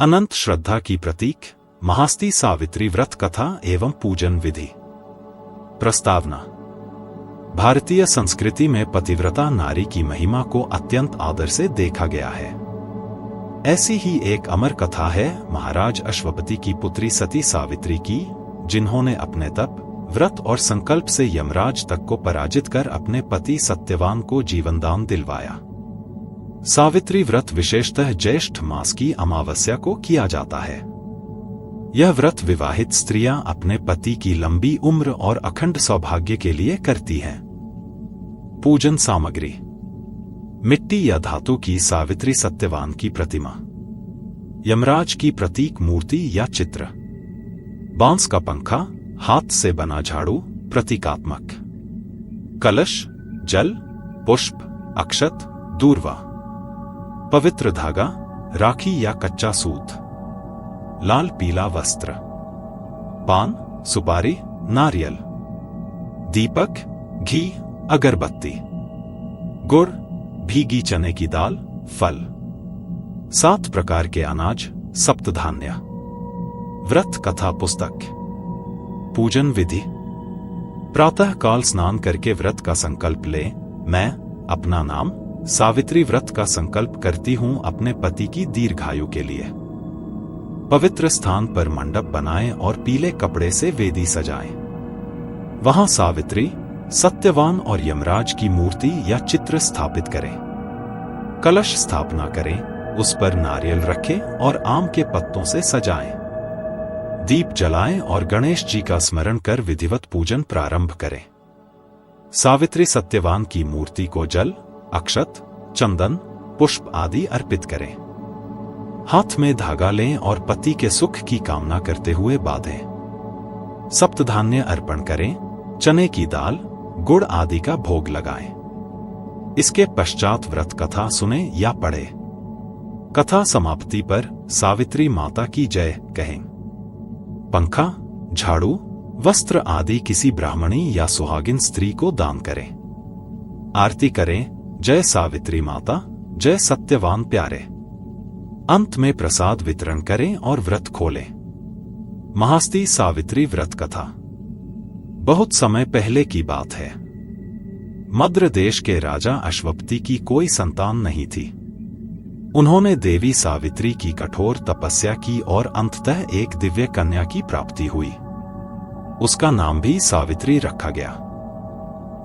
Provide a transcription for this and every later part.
अनंत श्रद्धा की प्रतीक महास्ती सावित्री व्रत कथा एवं पूजन विधि। प्रस्तावना। भारतीय संस्कृति में पतिव्रता नारी की महिमा को अत्यंत आदर से देखा गया है। ऐसी ही एक अमर कथा है महाराज अश्वपति की पुत्री सती सावित्री की, जिन्होंने अपने तप, व्रत और संकल्प से यमराज तक को पराजित कर अपने पति सत्यवान को जीवनदान दिलवाया। सावित्री व्रत विशेषतः ज्येष्ठ मास की अमावस्या को किया जाता है। यह व्रत विवाहित स्त्रियां अपने पति की लंबी उम्र और अखंड सौभाग्य के लिए करती हैं। पूजन सामग्री: मिट्टी या धातु की सावित्री सत्यवान की प्रतिमा, यमराज की प्रतीक मूर्ति या चित्र, बांस का पंखा, हाथ से बना झाड़ू प्रतीकात्मक, कलश, जल, पुष्प, अक्षत, दूर्वा, पवित्र धागा, राखी या कच्चा सूत, लाल पीला वस्त्र, पान, सुपारी, नारियल, दीपक, घी, अगरबत्ती, गुड़, भीगी चने की दाल, फल, 7 प्रकार के अनाज, सप्तधान्य। व्रत कथा पुस्तक। पूजन विधि: प्रातः काल स्नान करके व्रत का संकल्प ले। मैं अपना नाम सावित्री व्रत का संकल्प करती हूं अपने पति की दीर्घायु के लिए। पवित्र स्थान पर मंडप बनाएं और पीले कपड़े से वेदी सजाएं। वहां सावित्री, सत्यवान और यमराज की मूर्ति या चित्र स्थापित करें। कलश स्थापना करें, उस पर नारियल रखें और आम के पत्तों से सजाएं। दीप जलाएं और गणेश जी का स्मरण कर विधिवत पूजन प्रारंभ करें। सावित्री सत्यवान की मूर्ति को जल, अक्षत, चंदन, पुष्प आदि अर्पित करें। हाथ में धागा लें और पति के सुख की कामना करते हुए बांधें। सप्तधान्य अर्पण करें, चने की दाल, गुड़ आदि का भोग लगाएं। इसके पश्चात व्रत कथा सुने या पढ़ें। कथा समाप्ति पर सावित्री माता की जय कहें। पंखा, झाड़ू, वस्त्र आदि किसी ब्राह्मणी या सुहागिन स्त्री को दान करें। आरती करें, जय सावित्री माता, जय सत्यवान प्यारे। अंत में प्रसाद वितरण करें और व्रत खोलें। महास्ती सावित्री व्रत कथा बहुत समय पहले की बात है। मद्र देश के राजा अश्वपति की कोई संतान नहीं थी। उन्होंने देवी सावित्री की कठोर तपस्या की और अंततः एक दिव्य कन्या की प्राप्ति हुई। उसका नाम भी सावित्री रखा गया।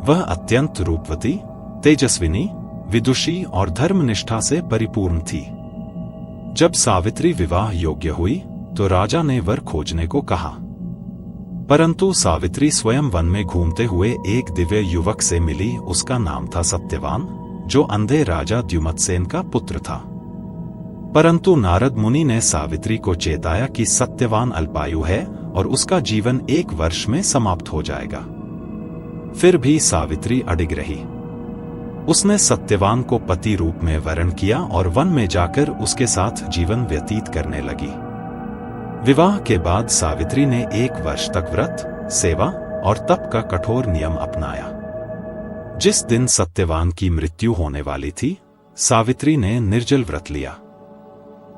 वह अत्यंत रूपवती, तेजस्विनी, विदुषी और धर्मनिष्ठा से परिपूर्ण थी। जब सावित्री विवाह योग्य हुई तो राजा ने वर खोजने को कहा, परंतु सावित्री स्वयं वन में घूमते हुए एक दिव्य युवक से मिली। उसका नाम था सत्यवान, जो अंधे राजा द्युमत्सेन का पुत्र था। परंतु नारद मुनि ने सावित्री को चेताया कि सत्यवान अल्पायु है और उसका जीवन 1 वर्ष में समाप्त हो जाएगा। फिर भी सावित्री अडिग रही। उसने सत्यवान को पति रूप में वरण किया और वन में जाकर उसके साथ जीवन व्यतीत करने लगी। विवाह के बाद सावित्री ने 1 वर्ष तक व्रत, सेवा और तप का कठोर नियम अपनाया। जिस दिन सत्यवान की मृत्यु होने वाली थी, सावित्री ने निर्जल व्रत लिया।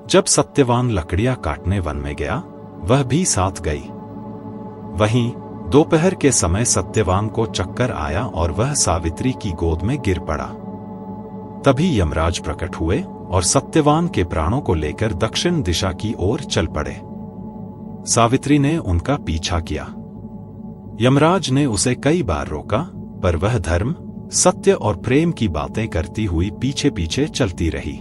जब सत्यवान लकड़ियां काटने वन में गया, वह भी साथ गई। वहीं दोपहर के समय सत्यवान को चक्कर आया और वह सावित्री की गोद में गिर पड़ा। तभी यमराज प्रकट हुए और सत्यवान के प्राणों को लेकर दक्षिण दिशा की ओर चल पड़े। सावित्री ने उनका पीछा किया। यमराज ने उसे कई बार रोका, पर वह धर्म, सत्य और प्रेम की बातें करती हुई पीछे पीछे चलती रही।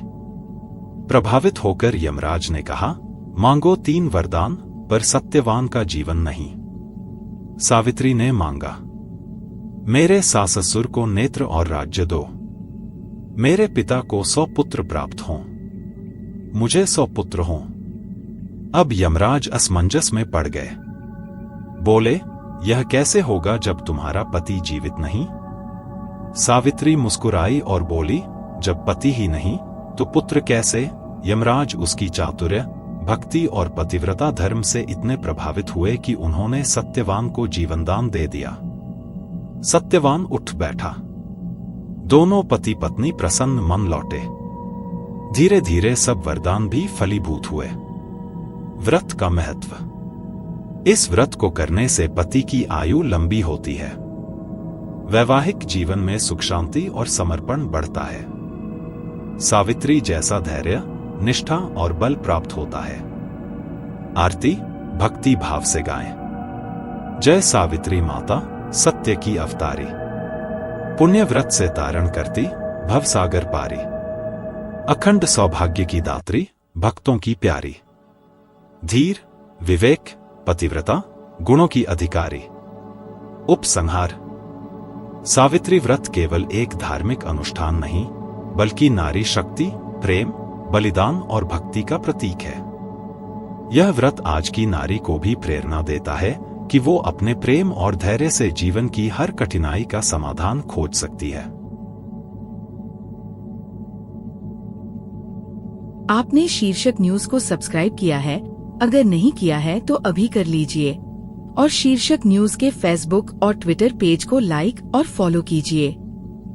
प्रभावित होकर यमराज ने कहा, मांगो 3 वरदान, पर सत्यवान का जीवन नहीं। सावित्री ने मांगा, मेरे सास ससुर को नेत्र और राज्य दो। मेरे पिता को 100 पुत्र प्राप्त हों। मुझे 100 पुत्र हों। अब यमराज असमंजस में पड़ गए। बोले, यह कैसे होगा जब तुम्हारा पति जीवित नहीं? सावित्री मुस्कुराई और बोली, जब पति ही नहीं तो पुत्र कैसे? यमराज उसकी चातुर्य, भक्ति और पतिव्रता धर्म से इतने प्रभावित हुए कि उन्होंने सत्यवान को जीवनदान दे दिया। सत्यवान उठ बैठा। दोनों पति पत्नी प्रसन्न मन लौटे। धीरे धीरे सब वरदान भी फलीभूत हुए। व्रत का महत्व। इस व्रत को करने से पति की आयु लंबी होती है, वैवाहिक जीवन में सुख शांति और समर्पण बढ़ता है, सावित्री जैसा धैर्य, निष्ठा और बल प्राप्त होता है। आरती भक्ति भाव से गाएं। जय सावित्री माता, सत्य की अवतारी, पुण्य व्रत से तारण करती, भवसागर पारी, अखंड सौभाग्य की दात्री, भक्तों की प्यारी, धीर, विवेक, पतिव्रता, गुणों की अधिकारी। उपसंहार। सावित्री व्रत केवल एक धार्मिक अनुष्ठान नहीं, बल्कि नारी शक्ति, प्रेम, बलिदान और भक्ति का प्रतीक है। यह व्रत आज की नारी को भी प्रेरणा देता है कि वो अपने प्रेम और धैर्य से जीवन की हर कठिनाई का समाधान खोज सकती है। आपने शीर्षक न्यूज को सब्सक्राइब किया है? अगर नहीं किया है तो अभी कर लीजिए और शीर्षक न्यूज के फेसबुक और ट्विटर पेज को लाइक और फॉलो कीजिए।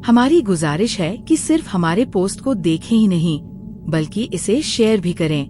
हमारी गुजारिश है कि सिर्फ हमारे पोस्ट को देखें ही नहीं, बल्कि इसे शेयर भी करें।